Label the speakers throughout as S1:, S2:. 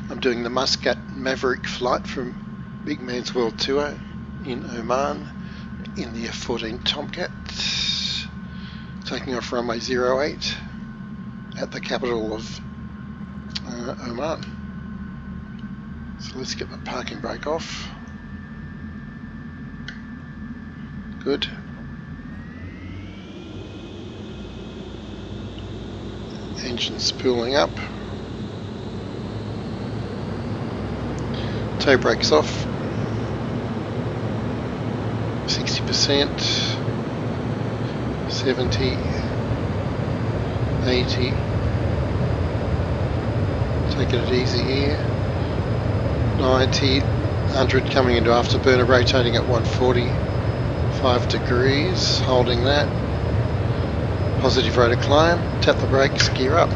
S1: I'm doing the Muscat Maverick flight from MiGMan's World Tour in Oman in the F-14 Tomcat, taking off runway 08 at the capital of Oman. So let's get the parking brake off. Good. Engine's spooling up. Toe brakes off. 60%, 70, 80. Taking it easy here. 90, 100 coming into afterburner, rotating at 145 degrees, holding that. Positive rate of climb, tap the brakes, gear up,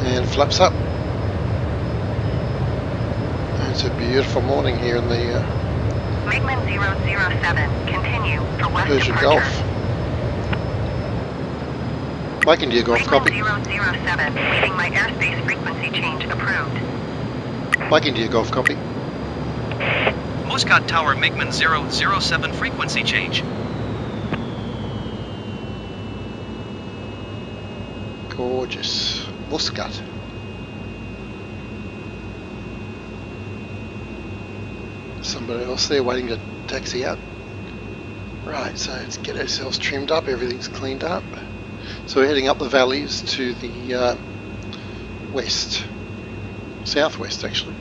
S1: and flaps up. And it's a beautiful morning here in the
S2: MiGMan 007, continue for west
S1: Persian
S2: departure.
S1: Gulf. Mike India Golf, copy.
S2: MiGMan 007, leaving my airspace frequency change approved.
S1: Mike India Golf, copy.
S3: Muscat Tower MiGMan 007 frequency change.
S1: Gorgeous. Muscat. Somebody else there waiting to taxi out. Right, so let's get ourselves trimmed up, everything's cleaned up. So we're heading up the valleys to the west. Southwest actually.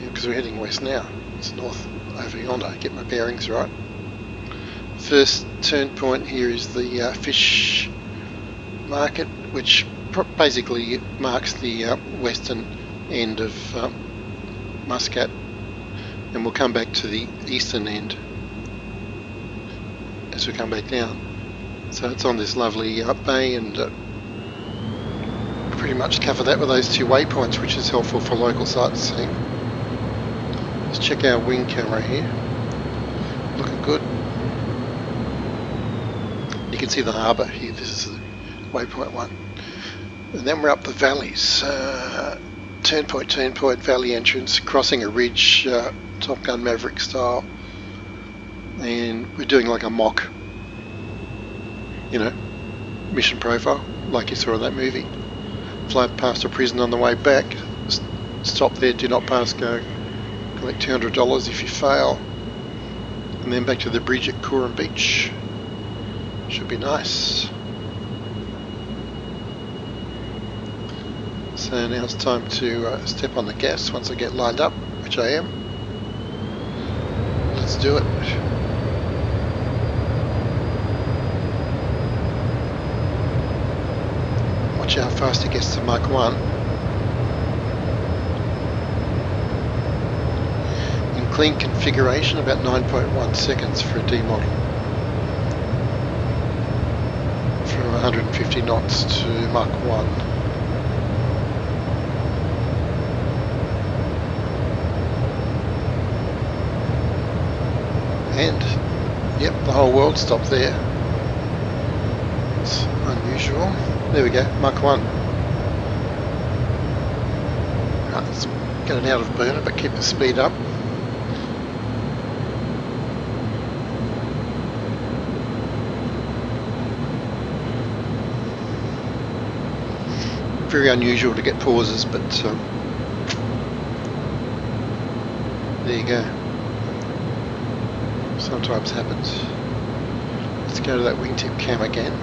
S1: Because we're heading west now. It's north over yonder, get my bearings right. First turn point here is the fish market, which basically marks the western end of Muscat, and we'll come back to the eastern end as we come back down. So it's on this lovely bay, and pretty much cover that with those two waypoints, which is helpful for local sightseeing. Let's check our wing camera here. Looking good. You can see the harbour here. This is waypoint 1. And then we're up the valleys. Turn point, valley entrance, crossing a ridge, Top Gun Maverick style. And we're doing like a mock, mission profile, like you saw in that movie. Fly past a prison on the way back, stop there, do not pass go, collect $200 if you fail, and then back to the bridge at Coram Beach. Should be nice. So now it's time to step on the gas once I get lined up, which I am. Let's do it. Watch how fast it gets to Mach 1. In clean configuration, about 9.1 seconds for a D model. From 150 knots to Mach 1. And, yep, the whole world stopped there. It's unusual. There we go, Mach 1. Right, let's get it out of burner, but keep the speed up. Very unusual to get pauses, but there you go. Sometimes happens. Let's go to that wingtip cam again.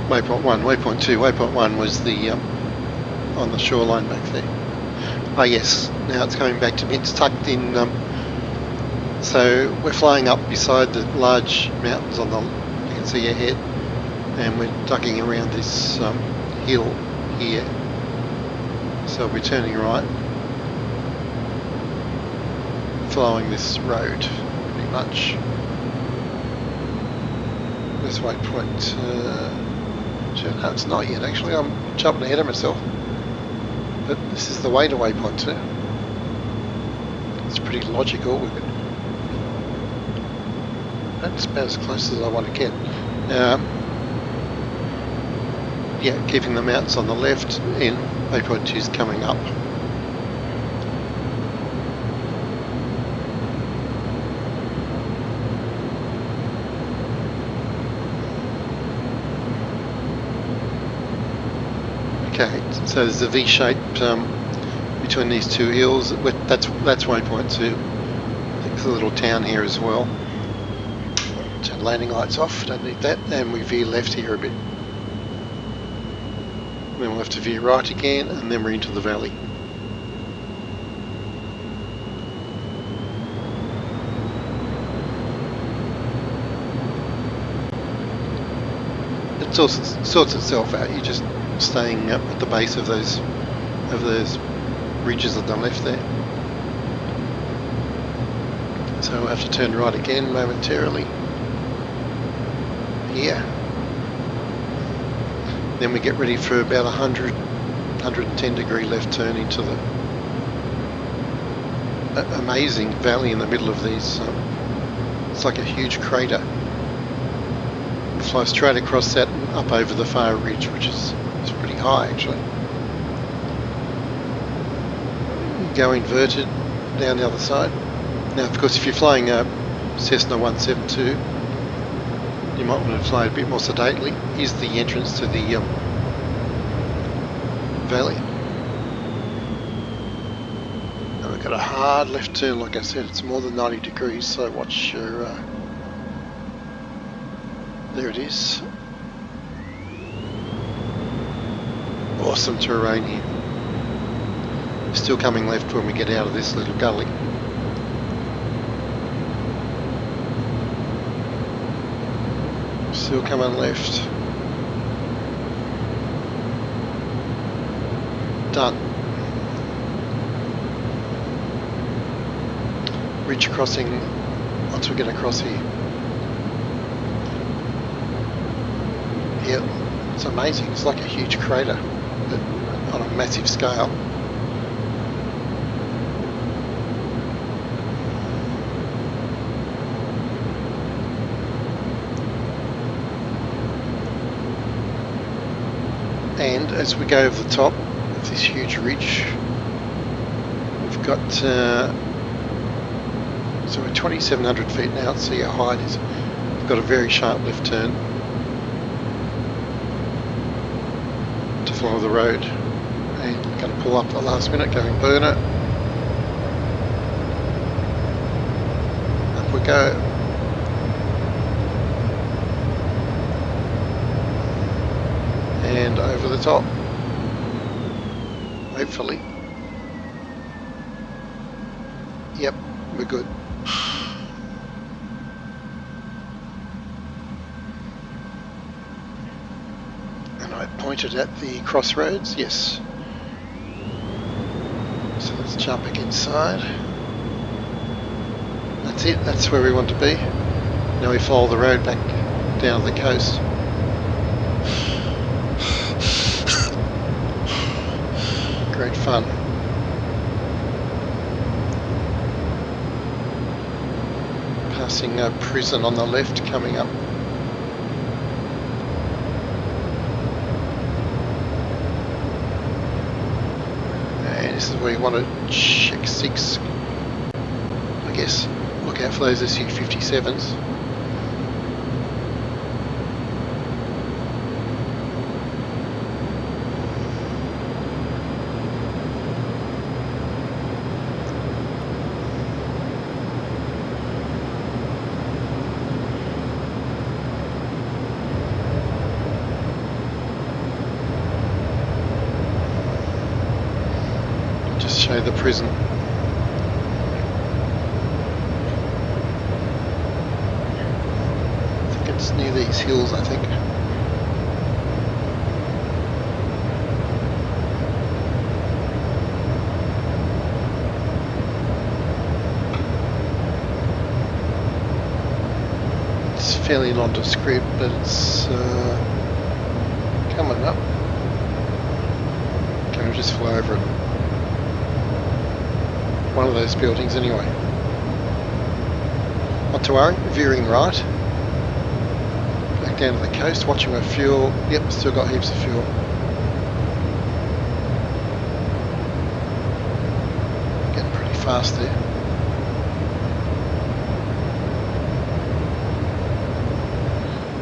S1: Waypoint 1, waypoint 2, waypoint 1 was the on the shoreline back there. Ah yes, now it's coming back to me. It's tucked in. So we're flying up beside the large mountains on the, you can see ahead, and we're ducking around this hill here. So we're turning right, following this road pretty much. This waypoint, no, it's not yet actually, I'm jumping ahead of myself. But this is the way to waypoint 2. It's pretty logical. That's about as close as I want to get. Yeah, keeping the mountains on the left and waypoint 2 is coming up. Okay, so there's a V shape between these two hills. That's waypoint 2. I think there's a little town here as well. Turn landing lights off, don't need that, and we veer left here a bit. Then we'll have to veer right again, and then we're into the valley. It also sorts itself out. You're just staying up at the base of those ridges on the left there. So we'll have to turn right again momentarily. Here. Then we get ready for about 110 degree left turn into the amazing valley in the middle of these. It's like a huge crater. We'll fly straight across that and up over the far ridge, which is pretty high actually. Go inverted down the other side. Now, of course, if you're flying a Cessna 172, you might want to fly a bit more sedately. Here's the entrance to the valley. And we've got a hard left turn, like I said, it's more than 90 degrees, so watch your... there it is. Awesome terrain here. Still coming left when we get out of this little gully. Still coming left. Done. Ridge crossing once we get across here. Yeah, it's amazing. It's like a huge crater, but on a massive scale. And as we go over the top of this huge ridge, we've got, so we're 2,700 feet now, see how high it is. We've got a very sharp left turn to follow the road. And we're going to pull up at the last minute, going burner. Up we go. And over the top, hopefully. Yep, we're good. And I pointed at the crossroads, yes. So let's jump back inside. That's it, that's where we want to be. Now we follow the road back down the coast. Great fun. Passing a prison on the left coming up. And this is where you want to check 6. I guess look out for those SU-57s. Show the prison. I think it's near these hills, I think. It's fairly nondescript, but it's coming up. Can we just fly over it? One of those buildings anyway. Not to worry, veering right. Back down to the coast, watching my fuel. Yep, still got heaps of fuel. Getting pretty fast there.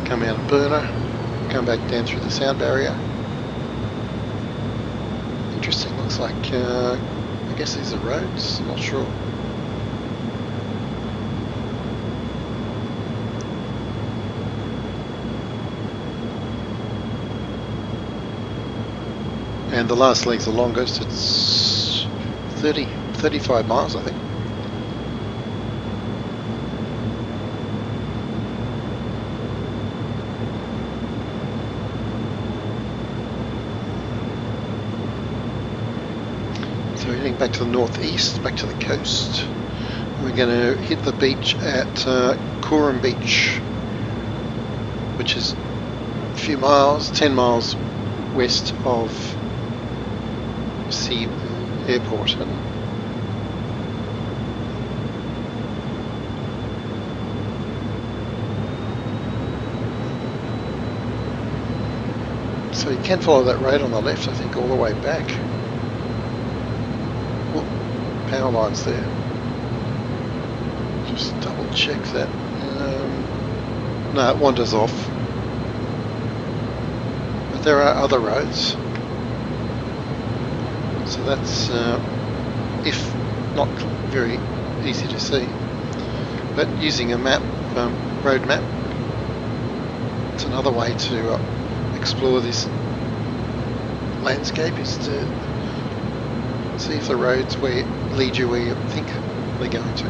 S1: Come out of burner, come back down through the sound barrier. Interesting, looks like, I guess these are roads, I'm not sure. And the last leg's the longest, it's 35 miles I think. So we're heading back to the northeast, back to the coast. We're going to hit the beach at Coram Beach, which is a few miles, 10 miles west of Sea Airport. So you can follow that road on the left, I think, all the way back. Power lines there. Just double check that. No, it wanders off. But there are other roads. So that's, if not very easy to see. But using a map, road map, it's another way to explore this landscape, is to see if the roads lead you where you think they're going to.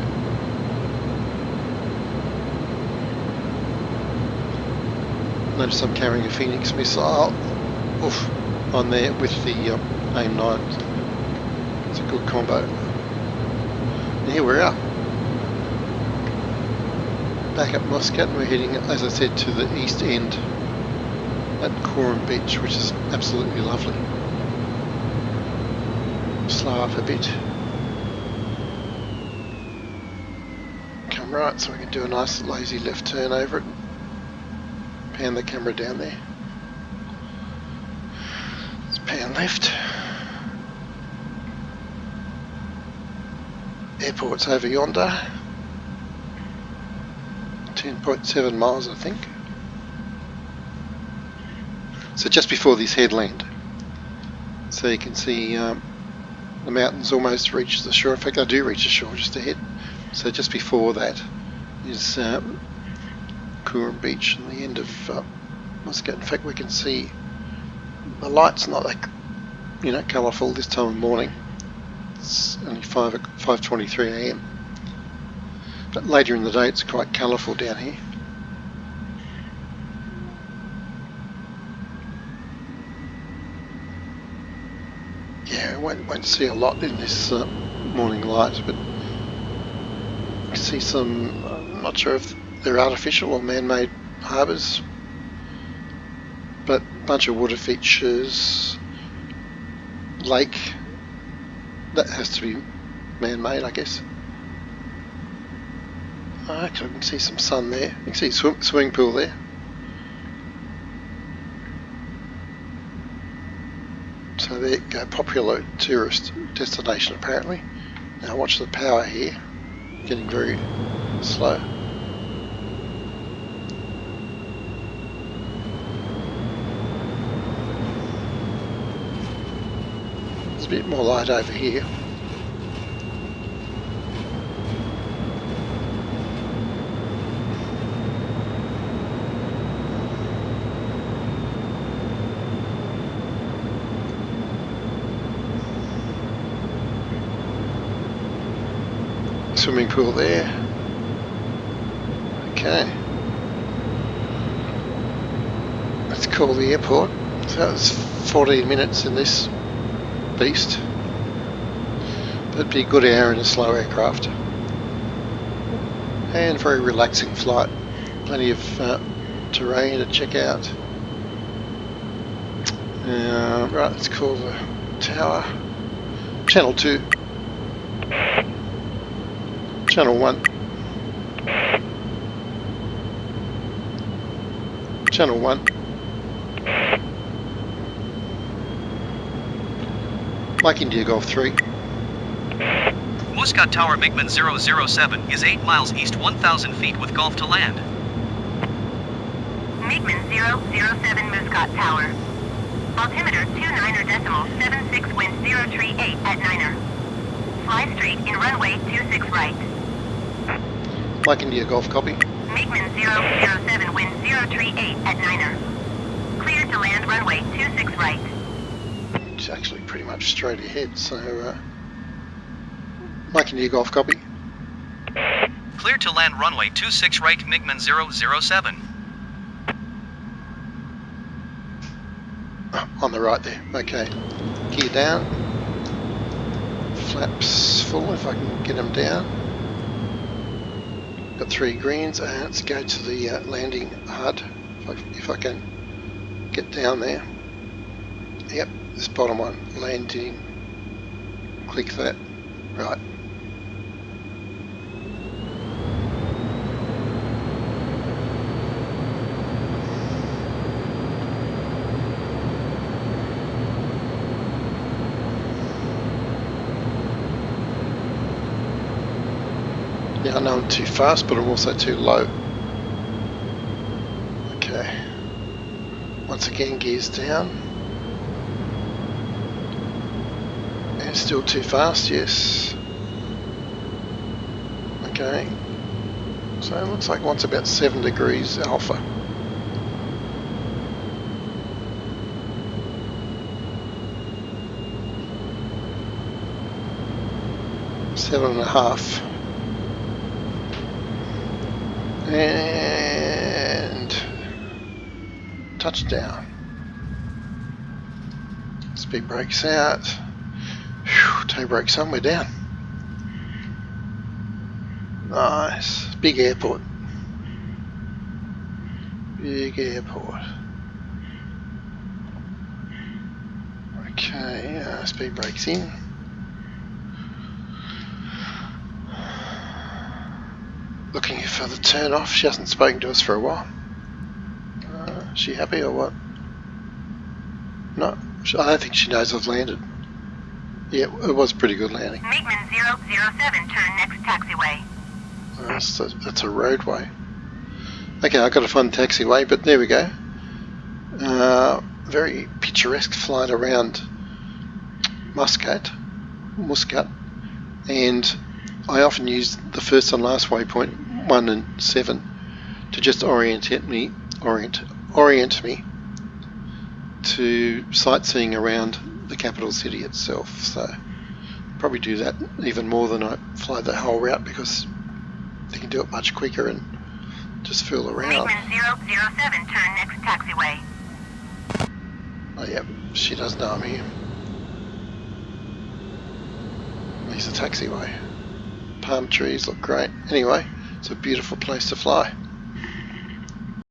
S1: Notice I'm carrying a Phoenix missile on there with the AIM-9. It's a good combo. And here we are. Back at Muscat, and we're heading, as I said, to the east end at Coram Beach, which is absolutely lovely. Slow up a bit. Come right, so we can do a nice lazy left turn over it. Pan the camera down there. Let's pan left. Airport's over yonder. 10.7 miles, I think. So just before this headland. So you can see the mountains almost reach the shore. In fact, they do reach the shore just ahead. So just before that is Coram Beach and the end of Muscat. In fact, we can see the light's not that, colourful this time of morning. It's only 5:23 a.m. But later in the day, it's quite colourful down here. Yeah, won't see a lot in this morning light, but you can see some, I'm not sure if they're artificial or man-made harbours, but a bunch of water features, lake, that has to be man-made, I guess. Actually, I can see some sun there. You can see a swimming pool there. So there you go, popular tourist destination apparently. Now watch the power here, getting very slow. There's a bit more light over here. Swimming pool there. Okay. Let's call the airport. So that was 14 minutes in this beast. That'd be a good hour in a slow aircraft. And very relaxing flight. Plenty of terrain to check out. Right, let's call the tower. Channel 2. Channel 1. Channel 1. Mike India Golf 3.
S3: Muscat Tower MiGMan 007 is 8 miles east 1,000 feet with Gulf to land.
S2: MiGMan 007 Muscat Tower. Altimeter 29.76, wind 038 at 9er. Fly straight in runway 26 right.
S1: Mike India Golf copy.
S2: MiGMan 007, wind 038 at 9er. Clear to land runway 26 right.
S1: It's actually pretty much straight ahead, so Mike India Golf copy.
S3: Clear to land runway 26 right MiGMan 007.
S1: Oh, on the right there, okay. Gear down. Flaps full if I can get them down. Got 3 greens, and let's go to the landing HUD if I can get down there. Yep, this bottom one, landing. Click that. Right. Now I know I'm too fast, but I'm also too low. Okay. Once again, gears down. And still too fast, yes. Okay. So it looks like one's about 7 degrees alpha. Seven and a half. And touchdown. Speed brakes out. Whew, toe brake somewhere down. Nice. Big airport. Big airport. Okay, speed brakes in. Looking for the turn off. She hasn't spoken to us for a while. Is she happy or what? No, I don't think she knows I've landed. Yeah, it was a pretty good landing.
S2: MiGMan 007, turn next taxiway.
S1: That's a roadway. Okay, I've got to find taxiway, but there we go. Very picturesque flight around Muscat, and I often use the first and last waypoint 1 and 7 to just orient me to sightseeing around the capital city itself. So probably do that even more than I fly the whole route, because you can do it much quicker and just fool around.
S2: MiGMan 007, turn next taxiway.
S1: Oh yep, she does know I'm here. There's a taxiway. Palm trees look great. Anyway, it's a beautiful place to fly.